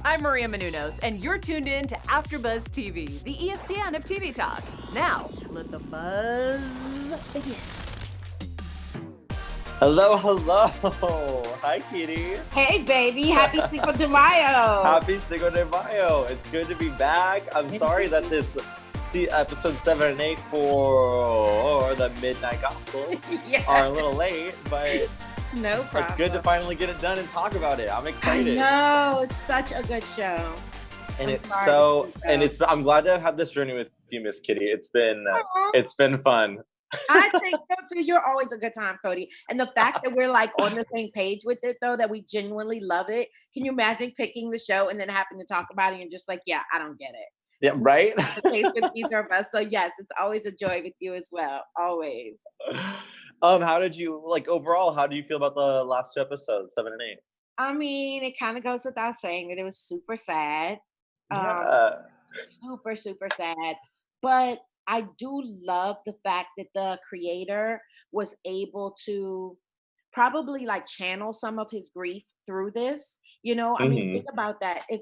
I'm Maria Menounos, and you're tuned in to AfterBuzz TV, the ESPN of TV talk. Now, let the buzz begin. Hello, hello. Hi, Kittie. Hey, baby. Happy Cinco de Mayo. Happy Cinco de Mayo. It's good to be back. I'm sorry that this episode 7 and 8 for the Midnight Gospel are a little late, but no problem. It's good to finally get it done and talk about it. I'm excited. I know. It's such a good show. I'm glad to have this journey with you, Miss Kittie. It's been fun. I think so too. You're always a good time, Cody. And the fact that we're like on the same page with it, though, that we genuinely love it. Can you imagine picking the show and then having to talk about it and just like, yeah, I don't get it. Yeah, right? The case with either of us. So yes, it's always a joy with you as well. Always. How did you overall? How do you feel about the last two episodes, 7 and 8? I mean, it kind of goes without saying that it was super sad. Super, super sad. But I do love the fact that the creator was able to probably like channel some of his grief through this. I mean, think about that. If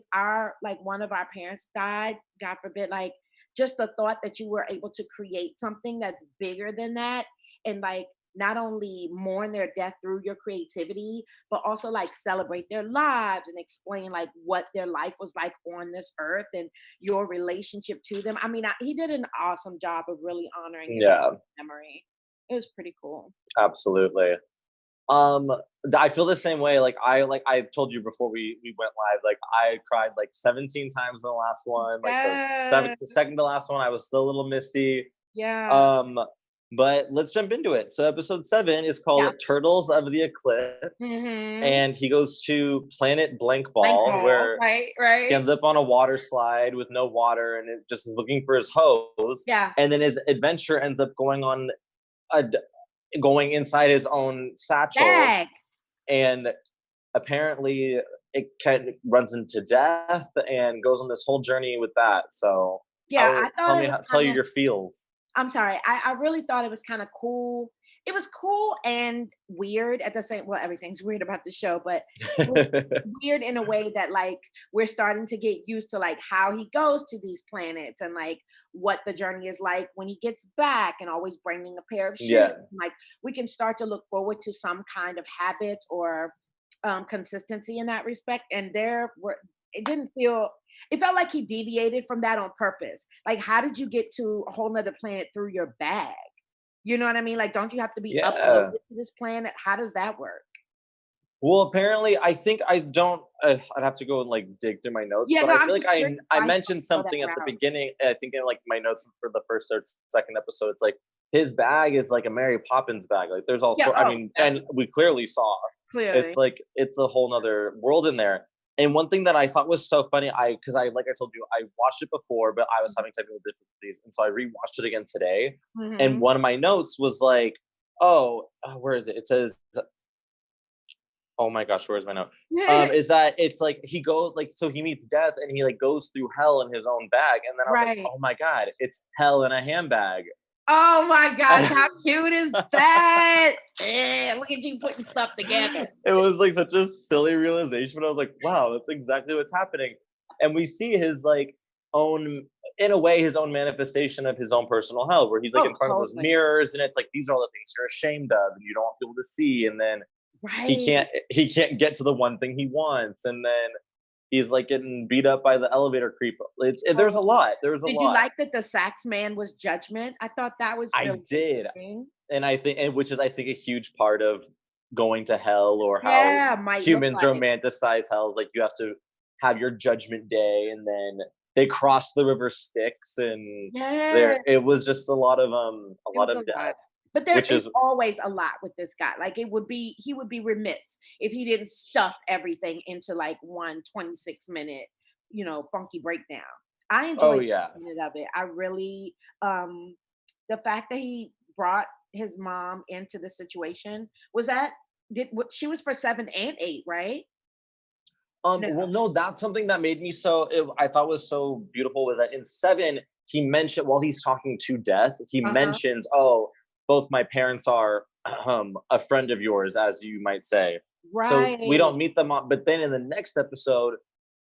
one of our parents died, God forbid, like just the thought that you were able to create something that's bigger than that and like not only mourn their death through your creativity, but also like celebrate their lives and explain like what their life was like on this earth and your relationship to them. I mean, he did an awesome job of really honoring his memory. It was pretty cool. Absolutely. I feel the same way. I told you before we went live, like I cried like 17 times in the last one. Like the second to last one, I was still a little misty. Yeah. But let's jump into it. So episode 7 is called Turtles of the Eclipse. And he goes to Planet Blank Ball, where right. he ends up on a water slide with no water and it just is looking for his hose. Yeah. And then his adventure ends up going inside his own satchel. Bag. And apparently it kind of runs into death and goes on this whole journey with that. So tell you your feels. I'm sorry. I really thought it was kind of cool. It was cool and weird at the same. Well, everything's weird about the show, but it was weird in a way that like we're starting to get used to like how he goes to these planets and like what the journey is like when he gets back and always bringing a pair of shoes. Yeah. Like we can start to look forward to some kind of habits or consistency in that respect. And it felt like he deviated from that on purpose. Like, how did you get to a whole nother planet through your bag? You know what I mean? Like, don't you have to be uploaded to this planet? How does that work? Well, apparently, I think I'd have to go and like dig through my notes. Yeah, but no, I feel like I mentioned something at the beginning. I think in like my notes for the first or second episode, it's like his bag is like a Mary Poppins bag. Like there's also, and we clearly saw. Clearly. It's like it's a whole nother world in there. And one thing that I thought was so funny, because I told you, I watched it before, but I was having technical difficulties, and so I rewatched it again today. And one of my notes was like, where is it? It says, oh my gosh, where's my note? Is that it's like he goes so he meets death and he like goes through hell in his own bag, and then I was like, oh my god, it's hell in a handbag. Oh my gosh, how cute is that? Look at you putting stuff together. It was like such a silly realization, but I was like, wow, that's exactly what's happening. And we see his like own, in a way, his own manifestation of his own personal hell, where he's like in front of those mirrors, and it's like, these are all the things you're ashamed of and you don't want people to see. And then he can't get to the one thing he wants. And then he's like getting beat up by the elevator creep. There's a lot. Did you like that the sax man was Judgment? I thought that was really I did. And I think, which is I think a huge part of going to hell, or how humans romanticize hell, is like you have to have your judgment day, and then they cross the river Styx, and it was just a lot of death. But there is always a lot with this guy. Like he would be remiss if he didn't stuff everything into like one 26-minute, funky breakdown. I enjoyed every minute of it. I really, the fact that he brought his mom into the situation she was for 7 and 8, right? Well, no, that's something that made me I thought was so beautiful, was that in 7, he mentioned, while he's talking to death, he mentions, both my parents are a friend of yours, as you might say. Right. So we don't meet them, but then in the next episode,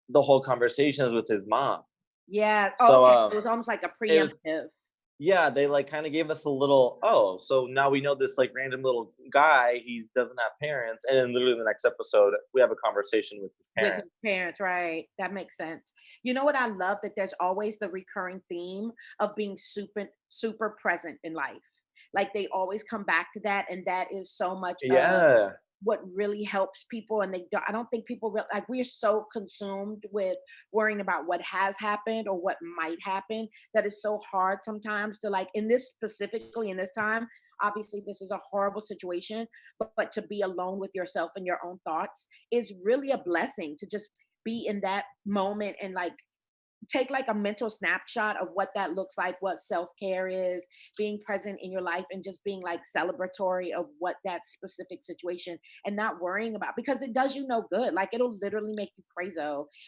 the whole conversation is with his mom. Yeah. Oh, So okay. It was almost like a it was preemptive. yeah, they like kind of gave us a little, oh, so now we know this like random little guy, he doesn't have parents, and then literally the next episode we have a conversation with his With his parents. parents, right? That makes sense. You know what I love, that there's always the recurring theme of being super present in life. Like they always come back to that, and that is so much of Yeah. what really helps people. And I don't think people like, we're so consumed with worrying about what has happened or what might happen, that it's so hard sometimes to, like, in this specifically in this time, obviously this is a horrible situation, but to be alone with yourself and your own thoughts is really a blessing, to just be in that moment and like take like a mental snapshot of what that looks like, what self-care is, being present in your life, and just being like celebratory of what that specific situation, and not worrying about, because it does you no good. Like it'll literally make you crazy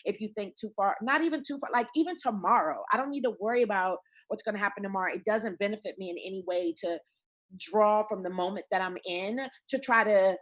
if you think too far, not even too far, like even tomorrow. I don't need to worry about what's going to happen tomorrow. It doesn't benefit me in any way to draw from the moment that I'm in to try to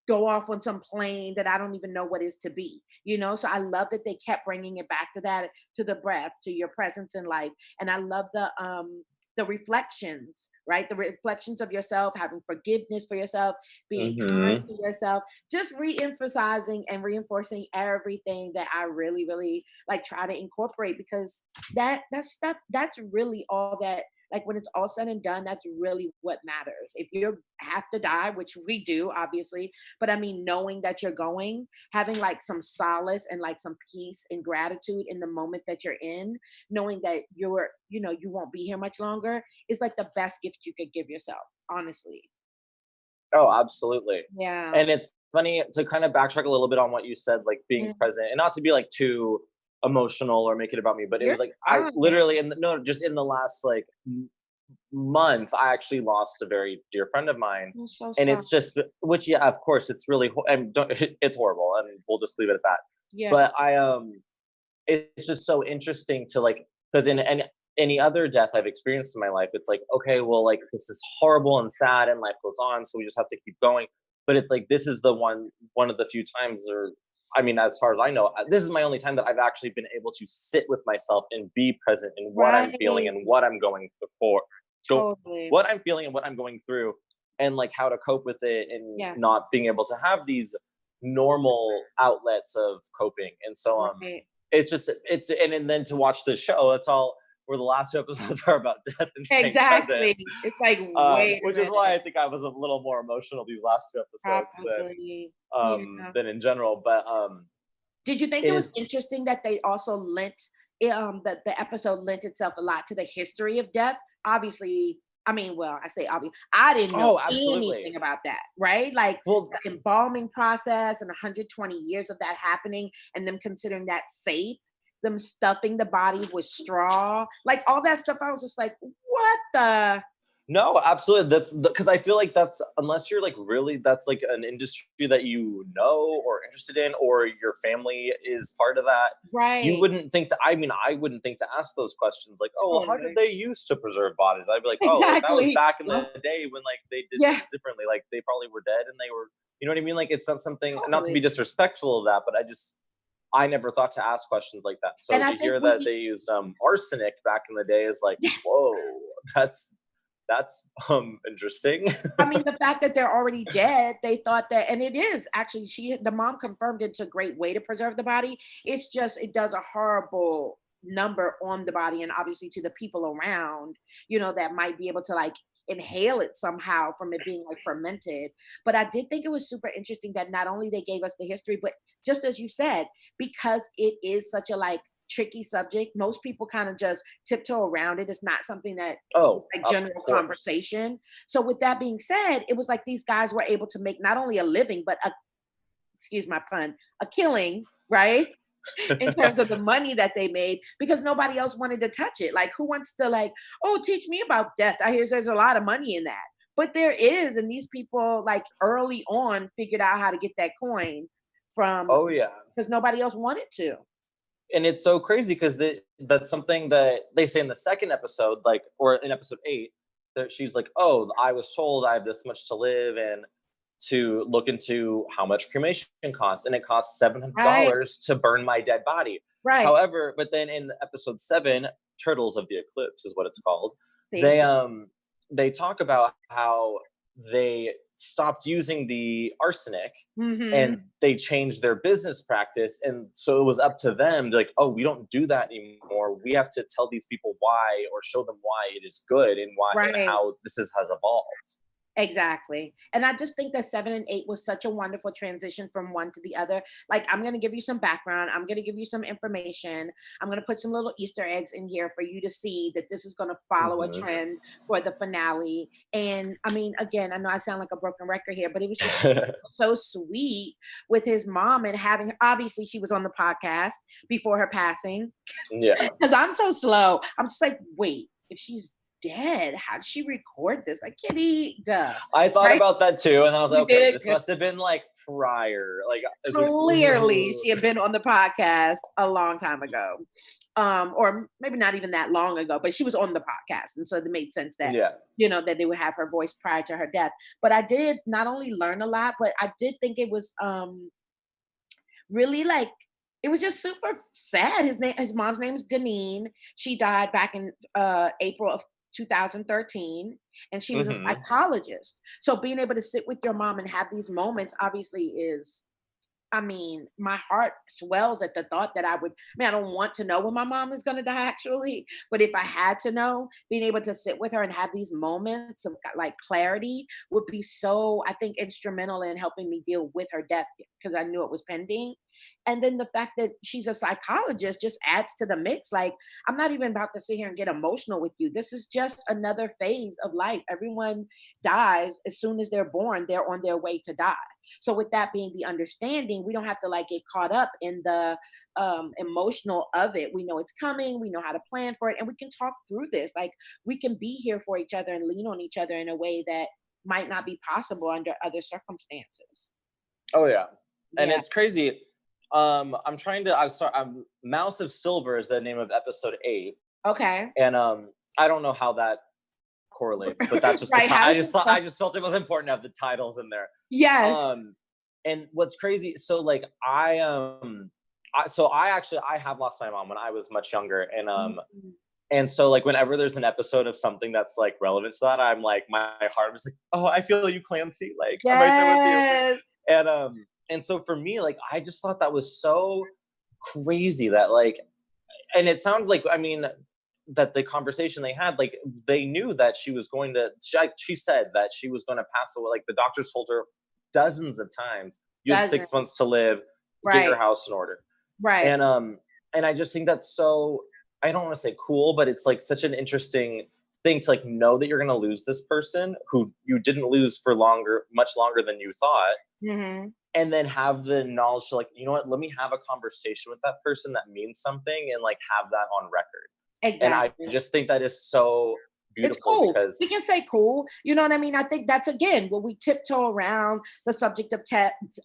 go off on some plane that I don't even know what is to be, you know? So I love that they kept bringing it back to that, to the breath, to your presence in life. And I love the reflections, right? The reflections of yourself, having forgiveness for yourself, being kind Hmm. to yourself, just re-emphasizing and reinforcing everything that I really, really like try to incorporate, because that's stuff, that's really all that, like when it's all said and done, that's really what matters. If you have to die, which we do, obviously, but I mean, knowing that you're going, having like some solace and like some peace and gratitude in the moment that you're in, knowing that you're, you know, you won't be here much longer, is like the best gift you could give yourself, honestly. Oh, absolutely. Yeah. And it's funny to kind of backtrack a little bit on what you said, like being Mhm. present, and not to be like too emotional or make it about me, but it You're was like I fine. literally no, just in the last like month, I actually lost a very dear friend of mine, I'm so and sorry. it's just which yeah, of course, it's really and don't, it's horrible, and we'll just leave it at that. Yeah. But it's just so interesting to like, because in any other death I've experienced in my life, it's like, okay, well, like this is horrible and sad, and life goes on, so we just have to keep going. But it's like this is the one of the few times, or I mean, as far as I know, this is my only time that I've actually been able to sit with myself and be present in what I'm feeling Right. and what I'm going for, go Totally. what I'm feeling and what I'm going through, and like how to cope with it, and Yeah. not being able to have these normal outlets of coping. And so Right. it's just and then to watch the show, that's all where the last two episodes are about death and staying present. Exactly. It's like, wait a Which is why minute. I think I was a little more emotional these last two episodes Probably. Yeah. than in general. But Did you think it it was is interesting that they also lent that the episode lent itself a lot to the history of death? Obviously, I mean, well, I say obvious. I didn't know oh, absolutely. anything about that, right? Like Well, the embalming process and 120 years of that happening, and them considering that safe, them stuffing the body with straw, like all that stuff. I was just like, what the? no, absolutely. That's because I feel like that's, unless you're like really, that's like an industry that you know or interested in, or your family is part of that. You Right. wouldn't think to. I mean, I wouldn't think to ask those questions. Like, oh, well, how did Totally. they used to preserve bodies? I'd be like, oh, like that was Exactly. back in the Well, day when like they did yeah, things differently. Like they probably were dead and they were, you know what I mean? Like it's not something. Not to totally. be disrespectful of that, but I never thought to ask questions like that. And So I to think hear that we, they used arsenic back in the day is like, yes. whoa, that's interesting. I mean, the fact that they're already dead, they thought that, and it is actually, the mom confirmed it's a great way to preserve the body. It's just, it does a horrible number on the body, and obviously to the people around, you know, that might be able to like inhale it somehow from it being like fermented. But I did think it was super interesting that not only they gave us the history, but just as you said, because it is such a like tricky subject, most people kind of just tiptoe around it. It's not something that Oh, like of general course. conversation. So with that being said, it was like these guys were able to make not only a living, but a, excuse my pun, a killing, right? In terms of the money that they made, because nobody else wanted to touch it. Like, who wants to like, oh, teach me about death? I hear there's a lot of money in that. But there is, and these people like early on figured out how to get that coin from, Oh yeah. because nobody else wanted to. And it's so crazy because that's something that they say in the second episode, like, or in episode 8, that she's like, oh, I was told I have this much to live, and to look into how much cremation costs, and it costs $700 Right. to burn my dead body. Right. However, but then in episode 7, Turtles of the Eclipse is what it's called. Thank you. They talk about how they stopped using the arsenic Mhm. and they changed their business practice, and so it was up to them to like, oh, we don't do that anymore. We have to tell these people why, or show them why it is good, and why and Right. how has evolved. Exactly. And I just think that 7 and 8 was such a wonderful transition from one to the other. Like, I'm going to give you some background. I'm going to give you some information. I'm going to put some little Easter eggs in here for you to see that this is going to follow a Mhm. trend for the finale. And I mean, again, I know I sound like a broken record here, but it was just so sweet with his mom and having, obviously, she was on the podcast before her passing. Yeah. Because I'm so slow. I'm just like, wait, if she's dead, how did she record this? Like, Kittie, duh. I thought Right? about that too, and I was like, You okay, did? this must have been like prior. Like, it's like, Clearly, ooh. she had been on the podcast a long time ago. Or maybe not even that long ago, but she was on the podcast. And so it made sense that, Yeah. that they would have her voice prior to her death. But I did not only learn a lot, but I did think it was really like, it was just super sad. His mom's name is Deneen. She died back in April of 2013, and she was a Mhm. psychologist. So being able to sit with your mom and have these moments obviously is, I mean, my heart swells at the thought that I don't want to know when my mom is going to die actually, but if I had to know, being able to sit with her and have these moments of like clarity would be so, I think, instrumental in helping me deal with her death because I knew it was pending. And then the fact that she's a psychologist just adds to the mix. Like, I'm not even about to sit here and get emotional with you. This is just another phase of life. Everyone dies as soon as they're born, they're on their way to die. So with that being the understanding, we don't have to like get caught up in the emotional of it. We know it's coming, we know how to plan for it, and we can talk through this. Like, we can be here for each other and lean on each other in a way that might not be possible under other circumstances. Oh yeah. And Yeah. it's crazy. I'm sorry, Mouse of Silver is the name of episode 8. Okay. And I don't know how that correlates, but that's just Right, the how time. does I just felt it was important to have the titles in there. Yes. And what's crazy, so like I have lost my mom when I was much younger, Mhm. and so like whenever there's an episode of something that's like relevant to that, I'm like, my heart was like, oh, I feel you, Clancy, like I'm right there with you. Yes. And so for me, like, I just thought that was so crazy that like, and it sounds like, I mean, that the conversation they had, like, they knew that she was going to, she said that she was going to pass away. Like, the doctors told her dozens of times, you have 6 months to live, get your Right. house in order. Right. And I just think that's so, I don't want to say cool, but it's like such an interesting thing to like know that you're going to lose this person who you didn't lose for much longer than you thought. Mhm. And then have the knowledge to like, you know what, let me have a conversation with that person that means something, and like have that on record. And I Exactly. just think that is so It's beautiful cool. because We can say cool. You know what I mean? I think that's again where we tiptoe around the subject of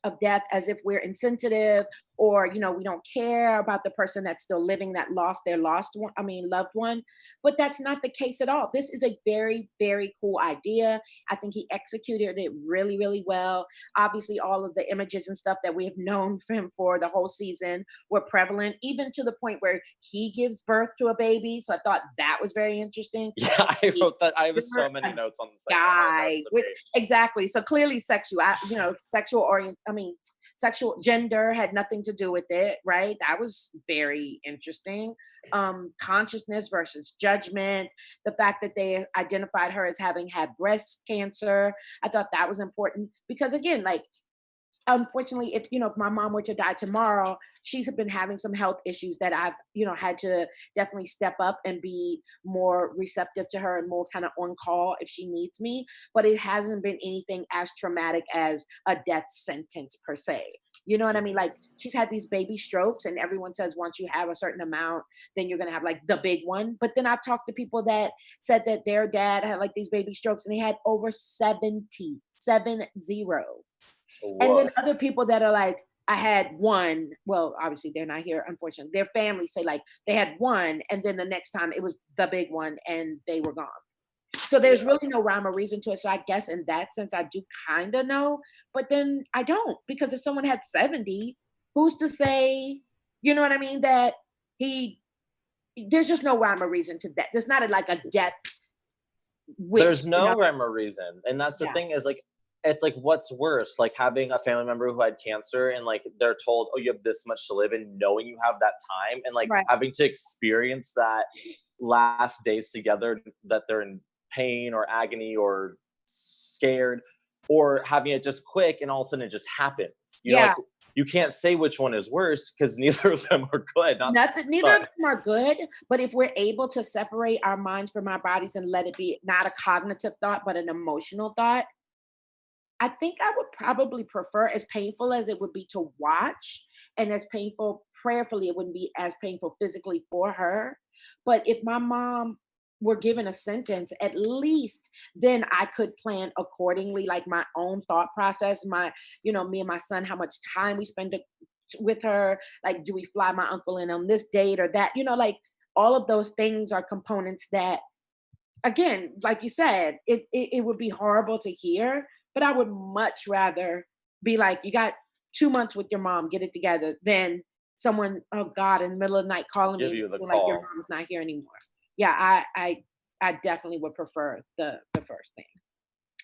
of death as if we're insensitive or we don't care about the person that's still living that lost their loved one. But that's not the case at all. This is a very, very cool idea. I think he executed it really, really well. Obviously, all of the images and stuff that we have known from him for the whole season were prevalent, even to the point where he gives birth to a baby. So I thought that was very interesting. yeah, I wrote that. I have so many notes on the site. Guy exactly. So clearly sexual gender had nothing to do with it, right? That was very interesting. Consciousness versus judgment, the fact that they identified her as having had breast cancer, I thought that was important because again, like, unfortunately, if my mom were to die tomorrow, she's been having some health issues that I've had to definitely step up and be more receptive to her and more kind of on call if she needs me. But it hasn't been anything as traumatic as a death sentence per se. You know what I mean? Like, she's had these baby strokes, and everyone says once you have a certain amount, then you're gonna have like the big one. But then I've talked to people that said that their dad had like these baby strokes, and they had over 70. And then Woof. other people that are like, I had one. Well, obviously they're not here, unfortunately. Their families say like they had one, and then the next time it was the big one, and they were gone. So there's really no rhyme or reason to it. So I guess in that sense, I do kind of know, but then I don't, because if someone had 70, who's to say, you know what I mean, that there's just no rhyme or reason to that. There's not like a death wish. There's no rhyme or reason. And that's the thing is like, it's like, what's worse? Like having a family member who had cancer and like they're told, oh, you have this much to live, and knowing you have that time, and like having to experience that last days together, that they're in pain or agony or scared, or having it just quick and all of a sudden it just happens. You know, like, you can't say which one is worse because neither of them are good. Neither of them are good, but if we're able to separate our minds from our bodies and let it be not a cognitive thought, but an emotional thought, I think I would probably prefer, as painful as it would be to watch, and as painful, prayerfully, it wouldn't be as painful physically for her. But if my mom were given a sentence, at least then I could plan accordingly, like my own thought process, me and my son, how much time we spend with her, like, do we fly my uncle in on this date or that, like all of those things are components that, again, like you said, it would be horrible to hear, but I would much rather be like, you got 2 months with your mom, get it together, than someone, oh God, in the middle of the night calling me and like your mom's not here anymore. Yeah, I definitely would prefer the first thing.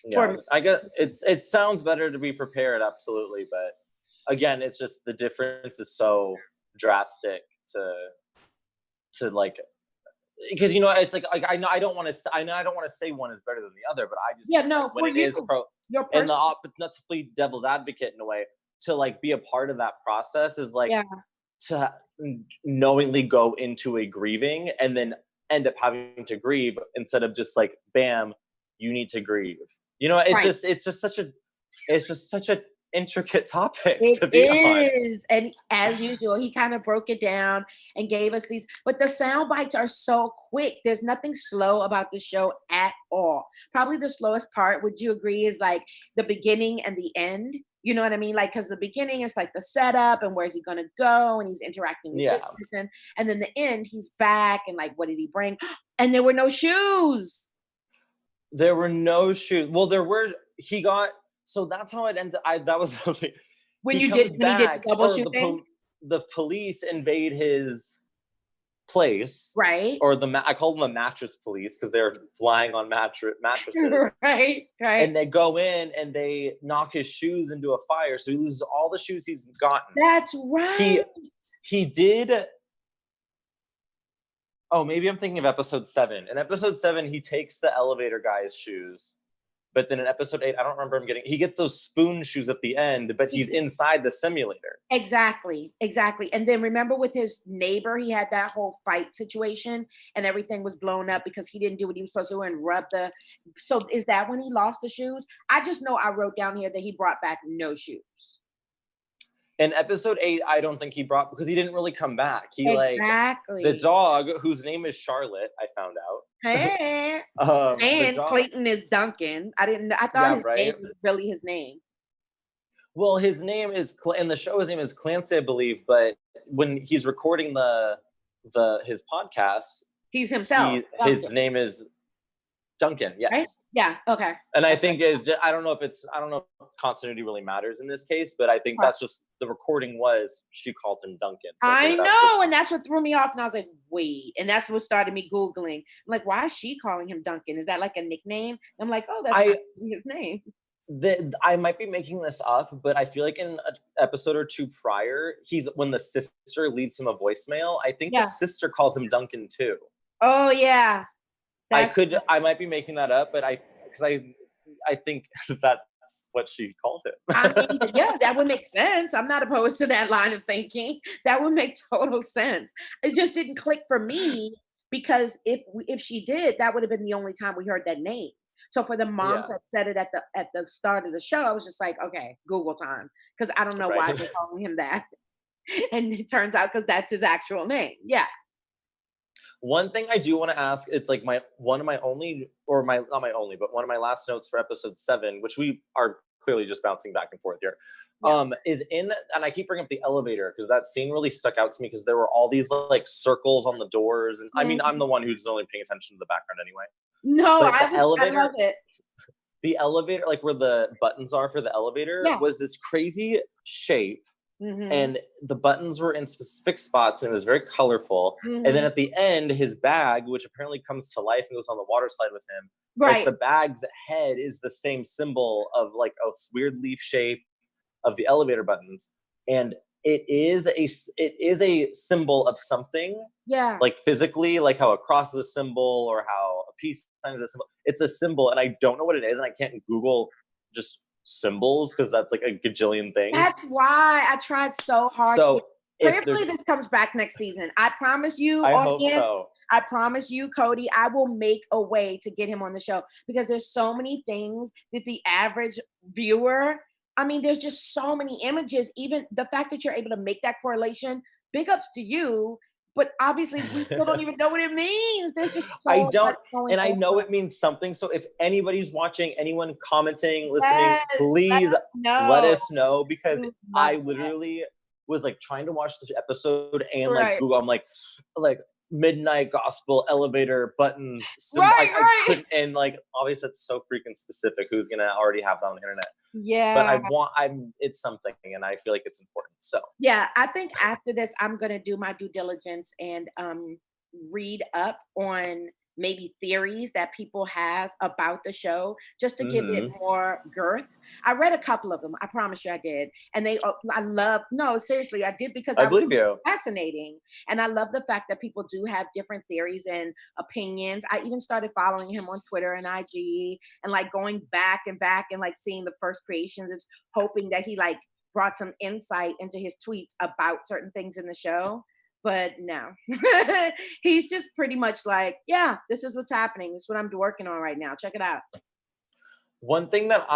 Yeah, I guess it sounds better to be prepared, absolutely, but again, it's just the difference is so drastic to like, because it's like I know I don't want to say one is better than the other, but I just when it is and not to play devil's advocate in a way, to like be a part of that process is like to knowingly go into a grieving and then end up having to grieve instead of just like bam, you need to grieve. It's just such a intricate topic, to be honest. And as usual, he kind of broke it down and gave us these, but the sound bites are so quick. There's nothing slow about the show at all. Probably the slowest part, would you agree, is like the beginning and the end? You know what I mean? Like, because the beginning is like the setup and where's he gonna go, and he's interacting with this person, and then the end, he's back and like, what did he bring? And there were no shoes. There were no shoes. Well, there were. He got. So that's how it ended. That was something. When he did the double shooting, the police invade his place, right? Or I call them the mattress police because they're flying on mattresses, right? And they go in and they knock his shoes into a fire, so he loses all the shoes he's gotten. That's right. He did. Oh, maybe I'm thinking of episode 7. In episode 7, he takes the elevator guy's shoes. But then in episode 8, I don't remember him he gets those spoon shoes at the end, but he's inside the simulator. Exactly. And then remember with his neighbor, he had that whole fight situation and everything was blown up because he didn't do what he was supposed to do and rub so is that when he lost the shoes? I just know I wrote down here that he brought back no shoes. In episode 8, I don't think he brought, because he didn't really come back. Exactly. The dog, whose name is Charlotte, I found out. Hey. And Clayton is Duncan. I thought his name was really his name. Well, his name is, in the show, his name is Clancy, I believe, but when he's recording his podcast, he's himself. His name is Duncan, yes. Right? Yeah, okay. And I think I don't know if continuity really matters in this case, but I think that's just, the recording was, she called him Duncan. So I know, and that's what threw me off, and I was like, wait, and that's what started me Googling. I'm like, why is she calling him Duncan? Is that like a nickname? I'm like, oh, that's not his name. I might be making this up, but I feel like in an episode or two prior, when the sister leaves him a voicemail, I think the sister calls him Duncan too. Oh yeah. I might be making that up, but I think that's what she called him. I mean, yeah, that would make sense. I'm not opposed to that line of thinking. That would make total sense. It just didn't click for me because if she did, that would have been the only time we heard that name. So for the moms that said it at the start of the show, I was just like, okay, Google time, because I don't know why they're calling him that. And it turns out because that's his actual name. Yeah. One thing I do want to ask, it's like one of my last notes for episode 7, which we are clearly just bouncing back and forth here, is and I keep bringing up the elevator because that scene really stuck out to me because there were all these like circles on the doors, and I mean, I'm the one who's only paying attention to the background anyway. No, But I the elevator, love it. the elevator, like where the buttons are for the elevator, Yeah. was this crazy shape. Mm-hmm. And the buttons were in specific spots and it was very colorful. And then Mm-hmm. at the end, his bag, which apparently comes to life and goes on the water slide with him, like Right. the bag's head is the same symbol of like a weird leaf shape of the elevator buttons. And it is a symbol of something, Yeah. like physically, like how a cross is a symbol or how a peace sign is a symbol. It's a symbol, and I don't know what it is, and I can't Google just symbols because that's like a gajillion things. That's why I tried so hard. So if Prayerfully, there's, this comes back next season. I promise you, I hope audience. so. I promise you, Cody, I will make a way to get him on the show because there's so many things that the average viewer, I mean, there's just so many images. Even the fact that you're able to make that correlation, big ups to you. But obviously, we still don't even know what it means. There's just so I much don't, going and I know on. it means something. So if anybody's watching, anyone commenting, listening, Yes, please let let us know because We love I that. literally was like trying to watch this episode and like Right. Google. I'm like midnight gospel elevator buttons. Right, I right. couldn't, and like obviously it's so freaking specific. Who's gonna already have that on the internet? Yeah. But it's something, and I feel like it's important. So Yeah, I think after this, I'm gonna do my due diligence and read up on maybe theories that people have about the show, just to give it mhm. more girth. I read a couple of them. I promise you, I did, and I love. No, seriously, I did because I I was believe you. fascinating, and I love the fact that people do have different theories and opinions. I even started following him on Twitter and IG, and like going back and like seeing the first creations, is hoping that he like brought some insight into his tweets about certain things in the show. But no, he's just pretty much like, yeah, this is what's happening. This is what I'm working on right now. Check it out. One thing that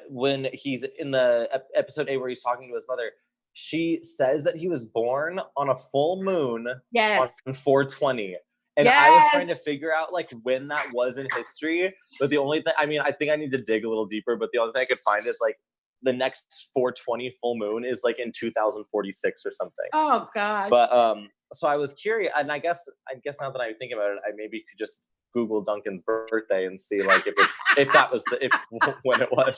when he's in the episode 8 where he's talking to his mother, she says that he was born on a full moon on Yes. 420. And I was trying to figure out like when that was in history. But the only thing, I mean, I think I need to dig a little deeper, but the only thing I could find is like the next 420 full moon is like in 2046 or something. Oh gosh. But so I was curious, and I guess now that I think about it, I maybe could just Google Duncan's birthday and see like if that was when it was.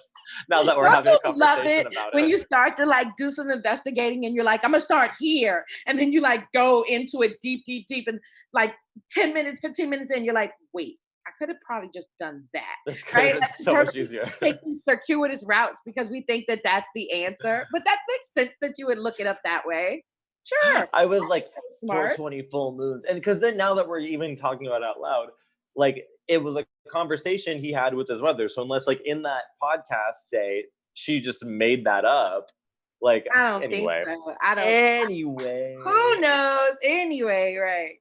Now that we're having a conversation about when it. you start to like do some investigating and you're like, I'm gonna start here, and then you like go into it deep, and like 10 minutes, 15 minutes in, you're like, wait, I could have probably just done that. This could Right? have been so much easier. Take these circuitous routes because we think that that's the answer, but that makes sense that you would look it up that way. Sure. I was like Smart. 420 full moons, and because then now that we're even talking about it out loud, like it was a conversation he had with his mother. So unless like in that podcast day she just made that up, like I don't anyway. think so. I don't. Anyway, Who knows? Anyway, right.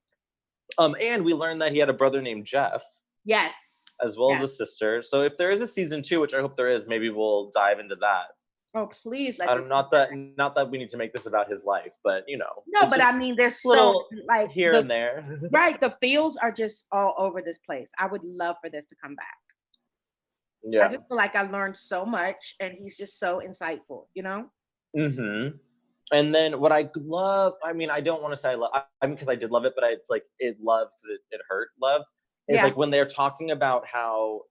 And we learned that he had a brother named Jeff. Yes. As well yes. as a sister. So if there is a season 2, which I hope there is, maybe we'll dive into that. Oh, please. Not that we need to make this about his life, but you know. No, but I mean, there's little so like here and there. Right. The feels are just all over this place. I would love for this to come back. Yeah. I just feel like I learned so much and he's just so insightful, you know? Mm-hmm. And then what I love, I mean, I don't want to say I love, I mean, because I did love it, but it's like it loved because it hurt, loved. It's like when they're talking about how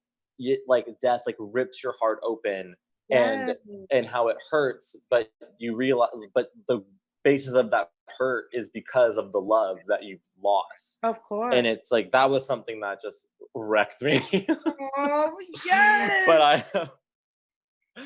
like death like rips your heart open and how it hurts, but you realize, but the basis of that hurt is because of the love that you've lost. Of course. And it's like that was something that just wrecked me. Oh yes. But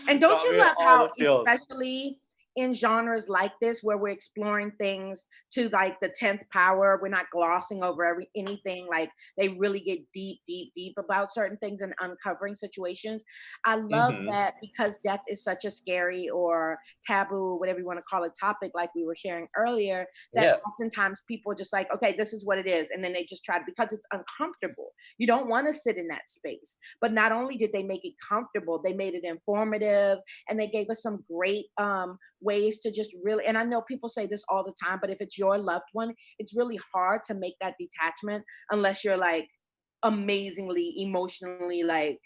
and don't you love how especially in genres like this where we're exploring things to like the 10th power, we're not glossing over anything, like they really get deep about certain things and uncovering situations. I love that because death is such a scary or taboo, whatever you want to call it, topic, like we were sharing earlier, that oftentimes people are just like, okay, this is what it is, and then they just try to, because it's uncomfortable. You don't want to sit in that space. But not only did they make it comfortable, they made it informative, and they gave us some great ways to just really, and I know people say this all the time, but if it's your loved one, it's really hard to make that detachment unless you're like amazingly emotionally, like,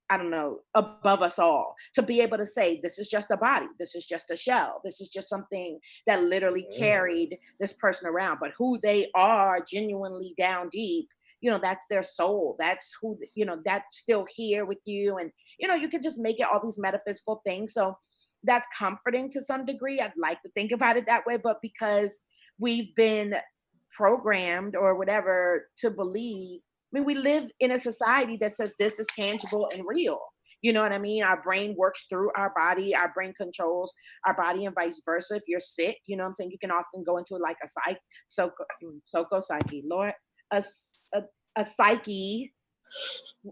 I don't know, above us all, to be able to say, this is just a body, this is just a shell, this is just something that literally carried this person around, but who they are genuinely down deep, that's their soul. That's who, that's still here with you. And, you can just make it all these metaphysical things. So that's comforting to some degree. I'd like to think about it that way, but because we've been programmed or whatever to believe, I mean, we live in a society that says this is tangible and real. You know what I mean? Our brain works through our body. Our brain controls our body and vice versa. If you're sick, you know what I'm saying? You can often go into like a psyche, Lord, a, a psyche.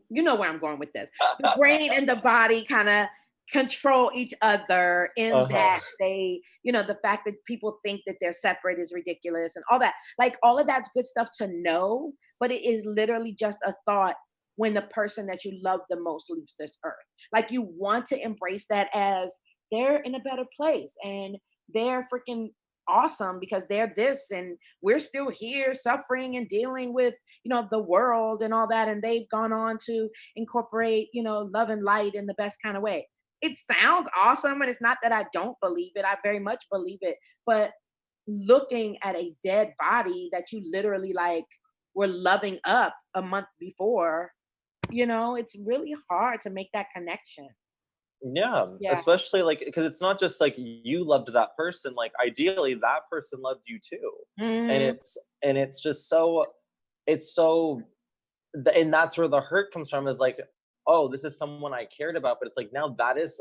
You know where I'm going with this. The brain and the body kind of control each other in that they, the fact that people think that they're separate is ridiculous and all that. Like all of that's good stuff to know, but it is literally just a thought when the person that you love the most leaves this earth. Like you want to embrace that as they're in a better place and they're freaking awesome because they're this and we're still here suffering and dealing with the world and all that, and they've gone on to incorporate love and light in the best kind of way. It sounds awesome, and it's not that I don't believe it. I very much believe it. But looking at a dead body that you literally like were loving up a month before, it's really hard to make that connection. Yeah, especially like because it's not just like you loved that person, like ideally that person loved you too. And it's just so and that's where the hurt comes from, is like, oh, this is someone I cared about, but it's like now that is,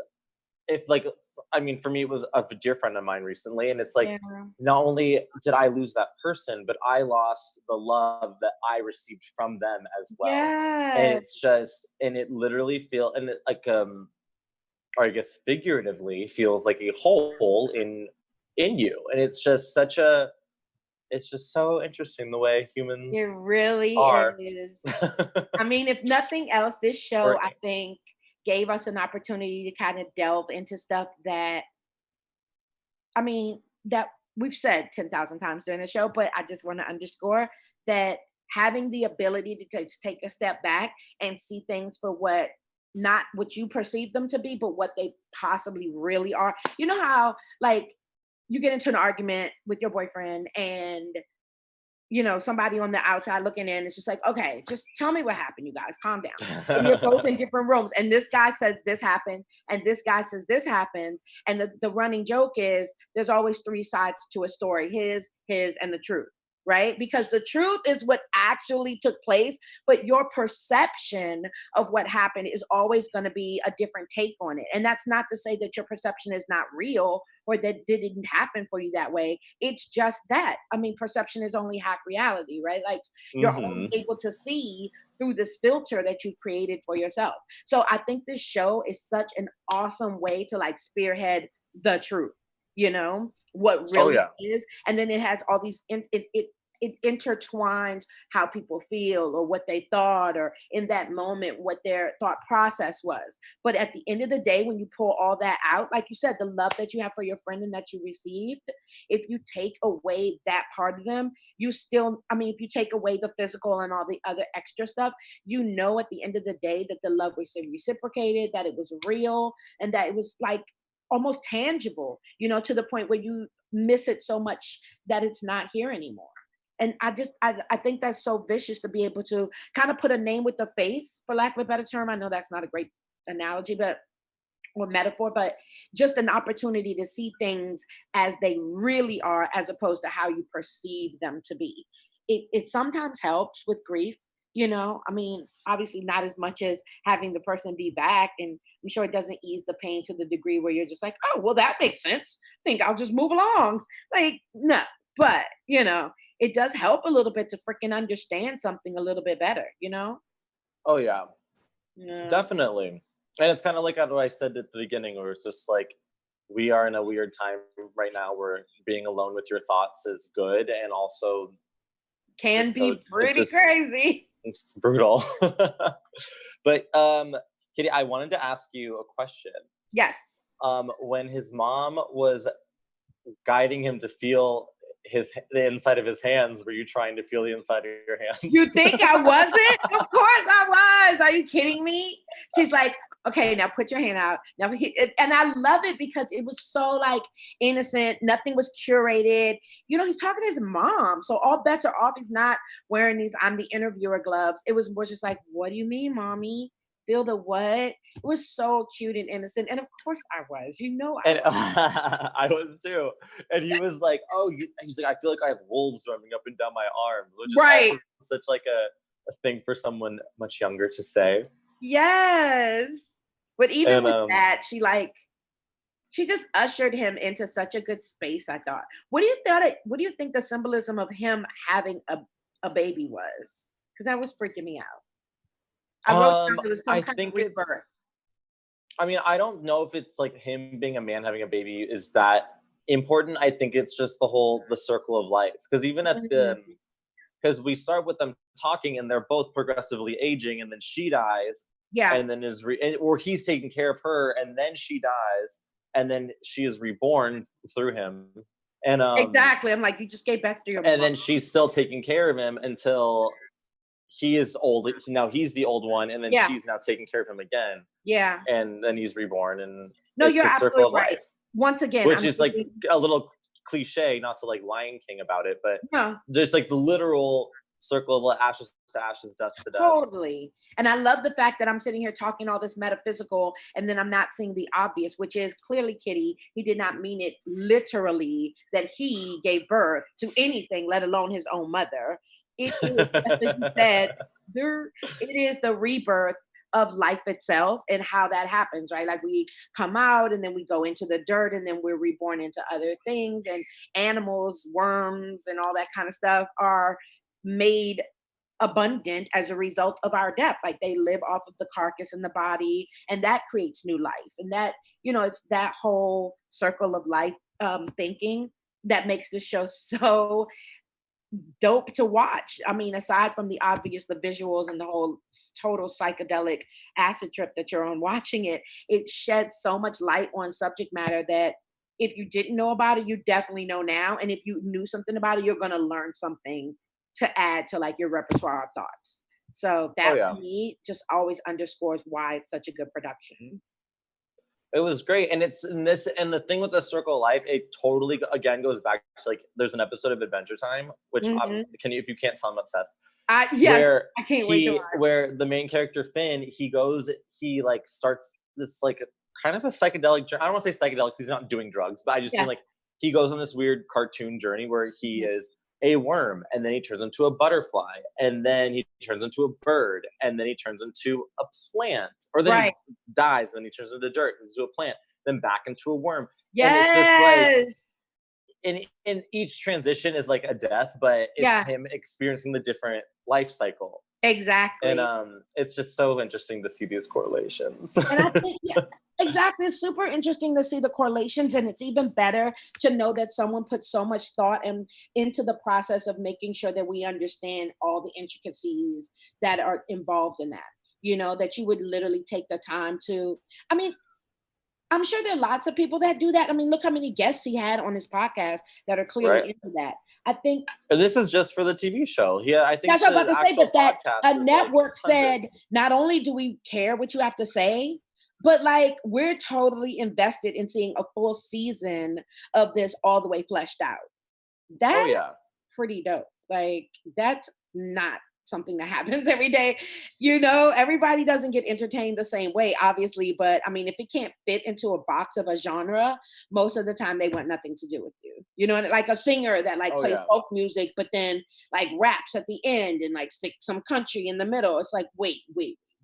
if like, I mean, for me it was a dear friend of mine recently, and it's like not only did I lose that person, but I lost the love that I received from them as well. And it's just, and it literally and it like or I guess figuratively feels like a hole in you, and it's just it's just so interesting the way humans it really are. is. I mean, if nothing else, this show I think gave us an opportunity to kind of delve into stuff that, I mean, that we've said 10,000 times during the show, but I just want to underscore that having the ability to take a step back and see things for not what you perceive them to be, but what they possibly really are. You know how like you get into an argument with your boyfriend and somebody on the outside looking in is just like, okay, just tell me what happened, you guys, calm down. And you're both in different rooms and this guy says this happened and this guy says this happened. And the running joke is there's always three sides to a story, his, and the truth. Right? Because the truth is what actually took place, but your perception of what happened is always going to be a different take on it. And that's not to say that your perception is not real or that it didn't happen for you that way. It's just that. I mean, perception is only half reality, right? Like you're only able to see through this filter that you've created for yourself. So I think this show is such an awesome way to like spearhead the truth. What really is, and then it has all these it intertwines how people feel or what they thought or in that moment what their thought process was. But at the end of the day, when you pull all that out, like you said, the love that you have for your friend and that you received, if you take away that part of them, you still, I mean, if you take away the physical and all the other extra stuff, at the end of the day that the love was reciprocated, that it was real, and that it was like almost tangible, to the point where you miss it so much that it's not here anymore. And I think that's so vicious to be able to kind of put a name with the face, for lack of a better term. I know that's not a great analogy, or metaphor, but just an opportunity to see things as they really are, as opposed to how you perceive them to be. It sometimes helps with grief. I mean, obviously not as much as having the person be back. And I'm sure it doesn't ease the pain to the degree where you're just like, oh, well, that makes sense. I think I'll just move along. Like, no, but, it does help a little bit to freaking understand something a little bit better, Oh, yeah. Yeah. Definitely. And it's kind of like what I said at the beginning, where it's just like, we are in a weird time right now where being alone with your thoughts is good and also can be pretty crazy. It's brutal. But Kittie, I wanted to ask you a question. Yes. When his mom was guiding him to feel the inside of his hands, were you trying to feel the inside of your hands? You think I wasn't? Of course I was. Are you kidding me? She's like, Okay, now put your hand out. Now, and I love it because it was so like innocent. Nothing was curated. You know, he's talking to his mom, so all bets are off. He's not wearing these "I'm the interviewer" gloves. It was more just like, "What do you mean, mommy? Feel the what?" It was so cute and innocent, and of course I was. You know, I And was. I was too. And he was like, "Oh, he's like, I feel like I have wolves running up and down my arms," which is Right. also such like a thing for someone much younger to say. Yes. But even And with that, she just ushered him into such a good space, I thought. What do you think the symbolism of him having a baby was? Because that was freaking me out. I wrote down it was some I kind of think it's. rebirth. I mean, I don't know if it's like him being a man having a baby is that important. I think it's just the circle of life. Because even at the Mhm. because we start with them talking and they're both progressively aging, and then she dies, Yeah, and then or he's taking care of her, and then she dies, and then she is reborn through him, and exactly. I'm like, you just gave back to your and mom. then she's still taking care of him until he is old. Now he's the old one, and then Yeah, she's now taking care of him again, yeah. and then he's reborn, and No, it's you're the circle absolutely of right. life, Once again, which I'm is like thinking, a little cliche, not to like Lion King about it, but no, just like the literal circle of ashes to ashes, dust to dust. totally. And I love the fact that I'm sitting here talking all this metaphysical and then I'm not seeing the obvious, which is clearly Kittie. He did not mean it literally that he gave birth to anything, let alone his own mother. It is, just as you said, it is the rebirth of life itself and how that happens, right? Like we come out and then we go into the dirt and then we're reborn into other things and animals, worms, and all that kind of stuff are made abundant as a result of our death. Like they live off of the carcass and the body, and that creates new life. And that, it's that whole circle of life thinking that makes the show so dope to watch. I mean, aside from the obvious, the visuals and the whole total psychedelic acid trip that you're on watching it, it sheds so much light on subject matter that if you didn't know about it, you definitely know now. And if you knew something about it, you're going to learn something to add to like your repertoire of thoughts. So Oh that yeah. for me just always underscores why it's such a good production. It was great, and it's in this, and the thing with the circle of life, it totally again goes back to like there's an episode of Adventure Time, which Mhm. if you can't tell, I'm obsessed. Yes, Where I can't wait to watch. the main character Finn, he like starts this like kind of a psychedelic journey. I don't want to say psychedelic 'cause he's not doing drugs, but I just mean Yeah. like he goes on this weird cartoon journey where he Mhm. is a worm, and then he turns into a butterfly, and then he turns into a bird, and then he turns into a plant, or then Right. he dies, and then he turns into dirt, into a plant, then back into a worm. And it's just like Yes. in each transition is like a death, but it's Yeah, him experiencing the different life cycle. And exactly. it's just so interesting to see these correlations. And I think, yeah, exactly. It's super interesting to see the correlations, and it's even better to know that someone put so much thought into the process of making sure that we understand all the intricacies that are involved in that. That you would literally take the time to. I mean, I'm sure there are lots of people that do that. I mean, look how many guests he had on his podcast that are clearly Right. into that. I think And this is just for the TV show. Yeah, I think that's what I'm the about to say, actual but that podcast a is like network said, hundreds. not only do we care what you have to say, but like we're totally invested in seeing a full season of this all the way fleshed out. Oh That is yeah. pretty dope. Like that's not something that happens every day. Everybody doesn't get entertained the same way, obviously, but I mean, if it can't fit into a box of a genre, most of the time they want nothing to do with you. And like a singer that like Oh plays yeah. folk music, but then like raps at the end and like stick some country in the middle. It's like, wait,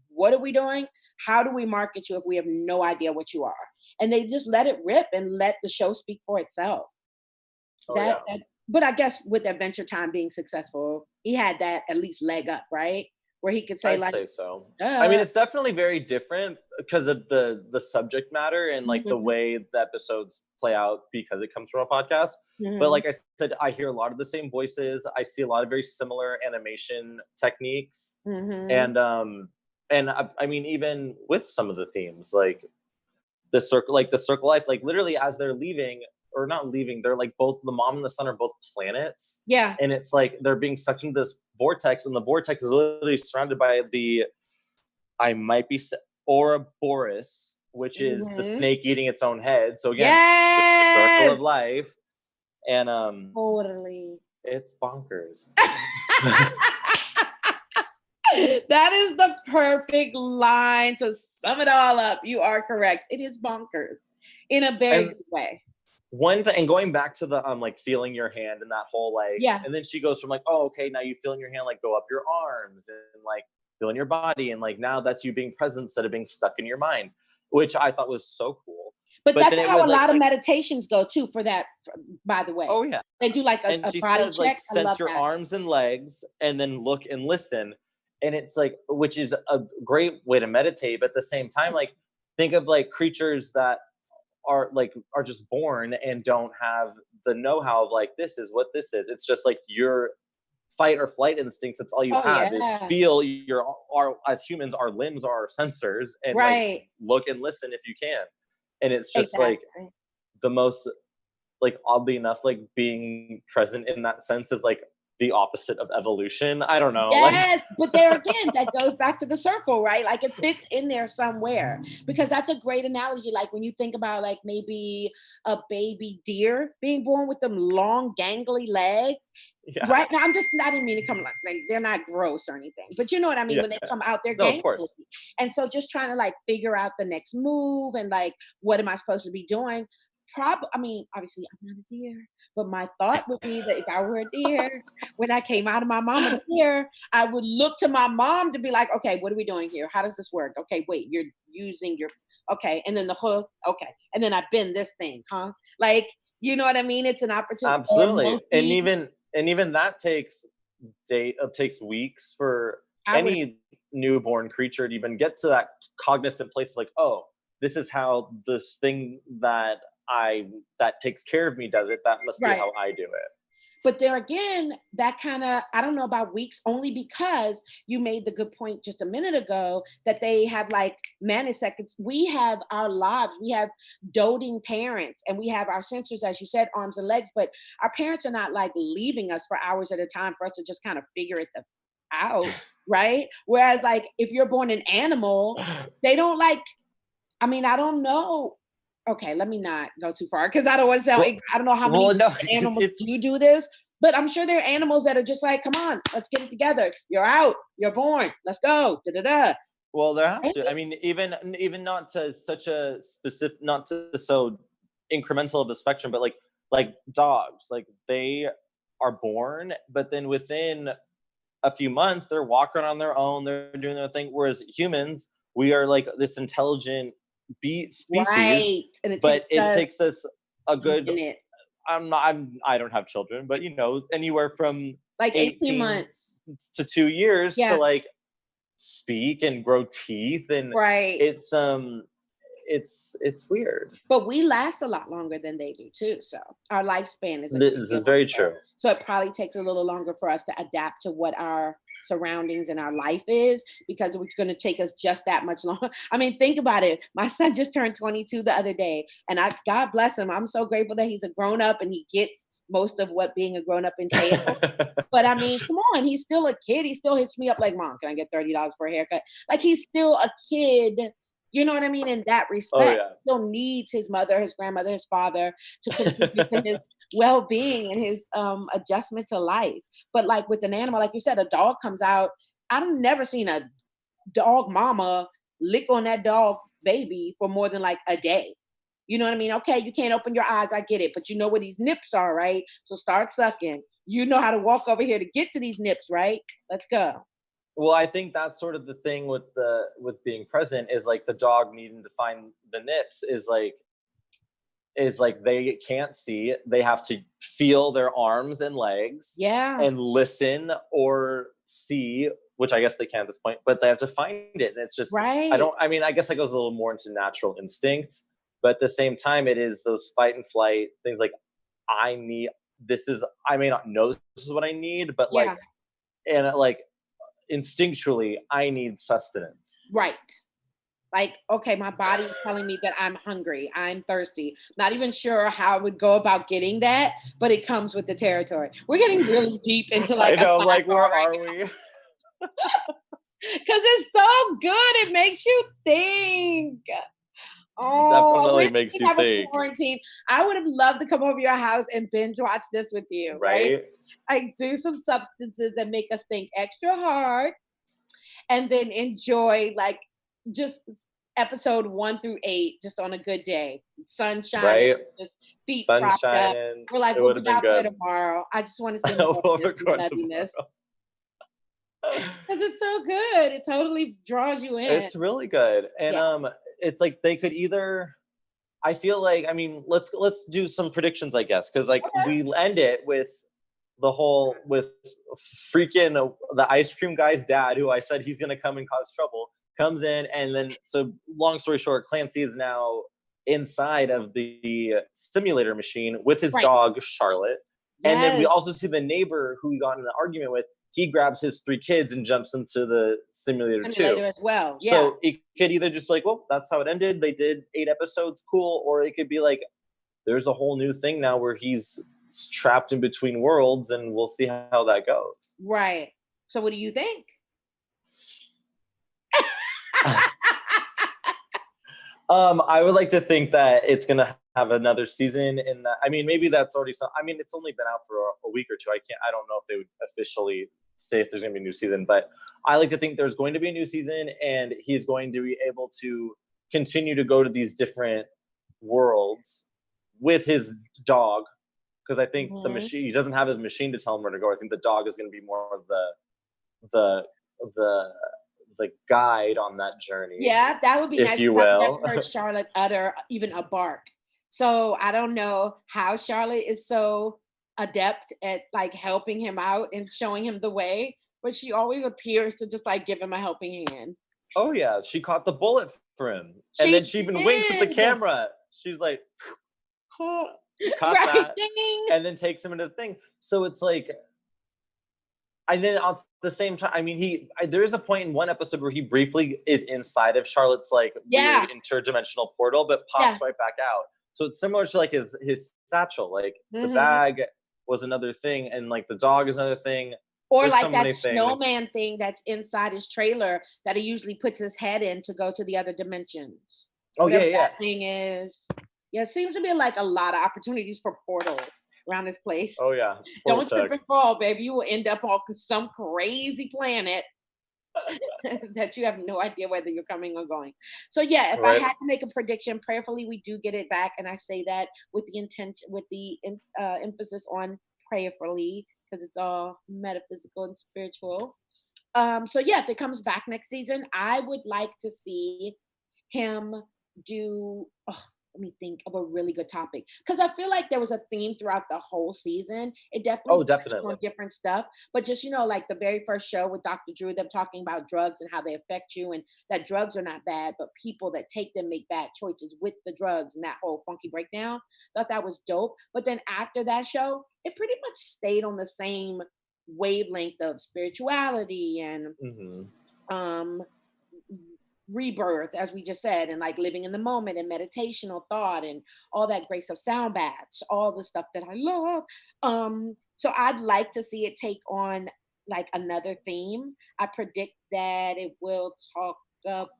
what are we doing? How do we market you if we have no idea what you are? And they just let it rip and let the show speak for itself. Oh That yeah. that but I guess with Adventure Time being successful, he had that at least leg up, right? Where he could say I'd like, say so. I mean, "Uh, it's definitely very different because of the subject matter and like the mhm, way the episodes play out because it comes from a podcast. But mhm, like I said, I hear a lot of the same voices. I see a lot of very similar animation techniques, mhm." and I mean, even with some of the themes, like the circle life, like literally as they're leaving or not leaving, they're like both the mom and the son are both planets, Yeah, and it's like they're being sucked into this vortex, and the vortex is literally surrounded by the I might be Ouroboros, which is the snake eating its own head. So again, the circle of life. And totally. It's bonkers. That is the perfect line to sum it all up. You are correct. It is bonkers in a very good way. One thing, and going back to the like feeling your hand and that whole like, yeah. And then she goes from like, oh, okay, now you feel in your hand, like go up your arms and like feel in your body, and like now that's you being present instead of being stuck in your mind, which I thought was so cool. But that's how a lot of meditations go too. For that, by the way. Oh yeah, they do like a body says, check. Like sense your arms and legs, and then look and listen. And it's like, which is a great way to meditate, but at the same time, like think of like creatures that are just born and don't have the know-how of like, this is what this is. It's just like your fight or flight instincts. It's all you have is feel as humans, our limbs are our sensors, and like look and listen if you can. And it's just like the most, like oddly enough, like being present in that sense is like the opposite of evolution. I don't know. Yes, but there again, that goes back to the circle, right? Like it fits in there somewhere, because that's a great analogy. Like when you think about like maybe a baby deer being born with them long, gangly legs. Yeah. Right now, I didn't mean to come like they're not gross or anything, but you know what I mean? When they come out, they're gangly. And so just trying to like figure out the next move and like, what am I supposed to be doing? Obviously I'm not a deer, but my thought would be that if I were a deer, when I came out of my mama's deer, I would look to my mom to be like, okay, what are we doing here? How does this work? Okay, wait, you're using your, okay. And then the hoof, okay. And then I bend this thing, huh? Like, you know what I mean? It's an opportunity. Absolutely. And even that takes weeks for any newborn creature to even get to that cognizant place, like, oh, this is how this thing that takes care of me does it. That must be how I do it. But there again, that kind of, I don't know about weeks, only because you made the good point just a minute ago that they have like nanoseconds. We have our lives, we have doting parents, and we have our sensors, as you said, arms and legs, but our parents are not like leaving us for hours at a time for us to just kind of figure it out, right? Whereas like if you're born an animal, they don't like, I don't know. Okay, let me not go too far because I don't want to sound. I don't know how many animals you do this, but I'm sure there are animals that are just like, "Come on, let's get it together. You're out. You're born. Let's go." Da da da. Well, there have to. I mean, even not to such a specific, not to so incremental of a spectrum, but like dogs, like they are born, but then within a few months they're walking on their own. They're doing their thing. Whereas humans, we are like this intelligent species, right? But it takes us a good. I don't have children, but anywhere from like 18 months to 2 years to like speak and grow teeth, and it's weird. But we last a lot longer than they do too. So our lifespan is. This is very true. So it probably takes a little longer for us to adapt to what our surroundings and our life is, because it's going to take us just that much longer. Think about it. My son just turned 22 the other day, and God bless him. I'm so grateful that he's a grown up and he gets most of what being a grown up entails. But come on, he's still a kid. He still hits me up like, "Mom, can I get $30 for a haircut?" Like he's still a kid. You know what I mean? In that respect, he still needs his mother, his grandmother, his father to contribute to his well-being and his adjustment to life. But like with an animal, like you said, a dog comes out. I've never seen a dog mama lick on that dog baby for more than like a day. You know what I mean? Okay, you can't open your eyes. I get it. But you know where these nips are, right? So start sucking. You know how to walk over here to get to these nips, right? Let's go. Well, I think that's sort of the thing with being present is like the dog needing to find the nips is like they can't see it. They have to feel their arms and legs, and listen or see, which I guess they can at this point, but they have to find it. And it's just, I guess that goes a little more into natural instinct, but at the same time, it is those fight and flight things. Like I may not know this is what I need, but instinctually I need sustenance. Right. Like, okay, my body is telling me that I'm hungry, I'm thirsty. Not even sure how I would go about getting that, but it comes with the territory. We're getting really deep into like, I know, like where are we? it's so good. It makes you think. Oh, Definitely when makes we you have a think, quarantine, I would have loved to come over your house and binge watch this with you, right? right? Like do some substances that make us think extra hard and then enjoy like just episode 1 through 8 just on a good day. Sun shining, Right? just feet Sun propped up. shining. We're like, It we'll would be have been out there good. tomorrow. I just want to see more We'll of this record nuttiness. tomorrow. Because it's so good. It totally draws you in. It's really good. And Yeah. it's like they could either, I feel like, I mean, let's do some predictions, I guess, because like Okay. we end it with the whole with freaking the ice cream guy's dad, who I said he's gonna come and cause trouble, comes in, and then so long story short, Clancy is now inside of the simulator machine with his Right. dog Charlotte. And then we Yes. also see the neighbor who he got in an argument with. He grabs his 3 kids and jumps into the simulator too. Simulator as well. Yeah. So it could either just like, well, that's how it ended. They did 8 episodes, cool. Or it could be like, there's a whole new thing now where he's trapped in between worlds, and we'll see how that goes. Right. So what do you think? I would like to think that it's gonna have another season. In that, I mean, maybe that's already some. I mean, it's only been out for a week or two. I don't know if they would officially say if there's gonna be a new season, but I like to think there's going to be a new season, and he's going to be able to continue to go to these different worlds with his dog. Because I think the machine, he doesn't have his machine to tell him where to go. I think the dog is going to be more of the guide on that journey. Yeah, that would be if nice. you 'Cause I've will. never heard Charlotte utter even a bark. So I don't know how Charlotte is so adept at like helping him out and showing him the way, but she always appears to just like give him a helping hand. Oh yeah, she caught the bullet for him, and She then she even winks at the did. camera. She's like, caught Right. that, Ding. and then takes him into the thing. So it's like, and then at the same time, I mean, there is a point in one episode where he briefly is inside of Charlotte's like Yeah. weird interdimensional portal, but pops right back out. So it's similar to like his satchel. Like the bag was another thing, and like the dog is another thing. Or There's like so that many things. snowman thing that's inside his trailer that he usually puts his head in to go to the other dimensions. Oh Whatever yeah. that thing is. Yeah, it seems to be like a lot of opportunities for portals around this place. Oh yeah. Don't trip and fall, baby. You will end up on some crazy planet that you have no idea whether you're coming or going. So yeah, if I Right. had to make a prediction, prayerfully we do get it back, and I say that with the intention, with the emphasis on prayerfully, because it's all metaphysical and spiritual. So yeah, if it comes back next season, I would like to see him do. Let me think of a really good topic, because I feel like there was a theme throughout the whole season. It definitely touched Definitely. on different stuff, but just like the very first show with Dr. Drew, them talking about drugs and how they affect you, and that drugs are not bad, but people that take them make bad choices with the drugs, and that whole funky breakdown. Thought that was dope. But then after that show, it pretty much stayed on the same wavelength of spirituality and um rebirth, as we just said, and like living in the moment and meditational thought and all that great stuff, sound baths, all the stuff that I love. So I'd like to see it take on like another theme. I predict that it will talk about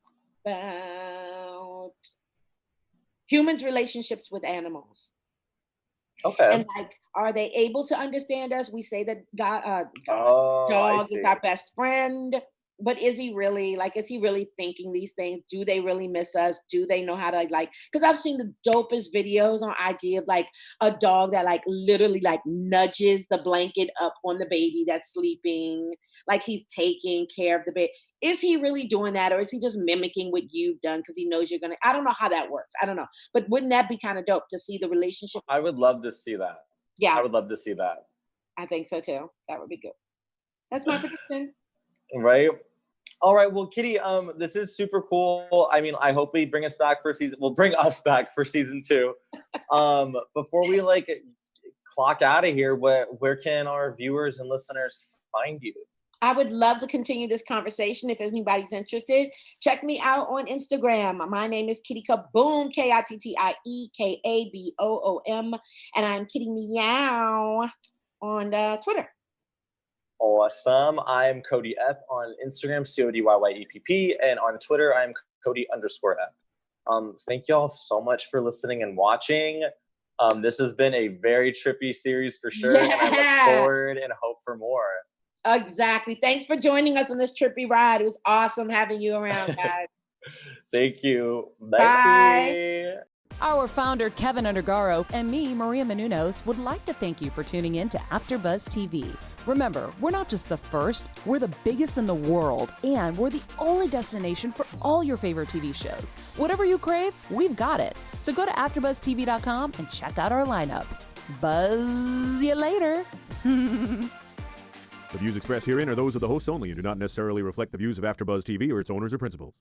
humans' relationships with animals. Okay. And like, are they able to understand us? We say that I dog is see. our best friend, but is he really like, is he really thinking these things? Do they really miss us? Do they know how to like, because I've seen the dopest videos on IG of like a dog that like literally like nudges the blanket up on the baby that's sleeping, like he's taking care of the baby. Is he really doing that, or is he just mimicking what you've done because he knows you're gonna? I don't know how that works. I don't know, but wouldn't that be kind of dope to see the relationship? I would love to see that. Yeah, I would love to see that. I think so too. That would be good. That's my prediction. Right. All right. Well, Kittie, this is super cool. I mean, I hope we bring us back for season. Well, bring us back for season 2. Before we like clock out of here, where can our viewers and listeners find you? I would love to continue this conversation if anybody's interested. Check me out on Instagram. My name is Kittie Kaboom, KITTIE KABOOM, and I'm Kittie Meow on Twitter. All Awesome. I'm Cody Epp on Instagram, CODYYEPP, and on Twitter, I'm Cody_Epp. Thank you all so much for listening and watching. This has been a very trippy series for sure, and I look forward and hope for more. Exactly. Thanks for joining us on this trippy ride. It was awesome having you around, guys. Thank you. Bye. Our founder, Keven Undergaro, and me, Maria Menounos, would like to thank you for tuning in to AfterBuzz TV. Remember, we're not just the first, we're the biggest in the world, and we're the only destination for all your favorite TV shows. Whatever you crave, we've got it. So go to AfterBuzzTV.com and check out our lineup. Buzz you later. The views expressed herein are those of the hosts only and do not necessarily reflect the views of AfterBuzz TV or its owners or principals.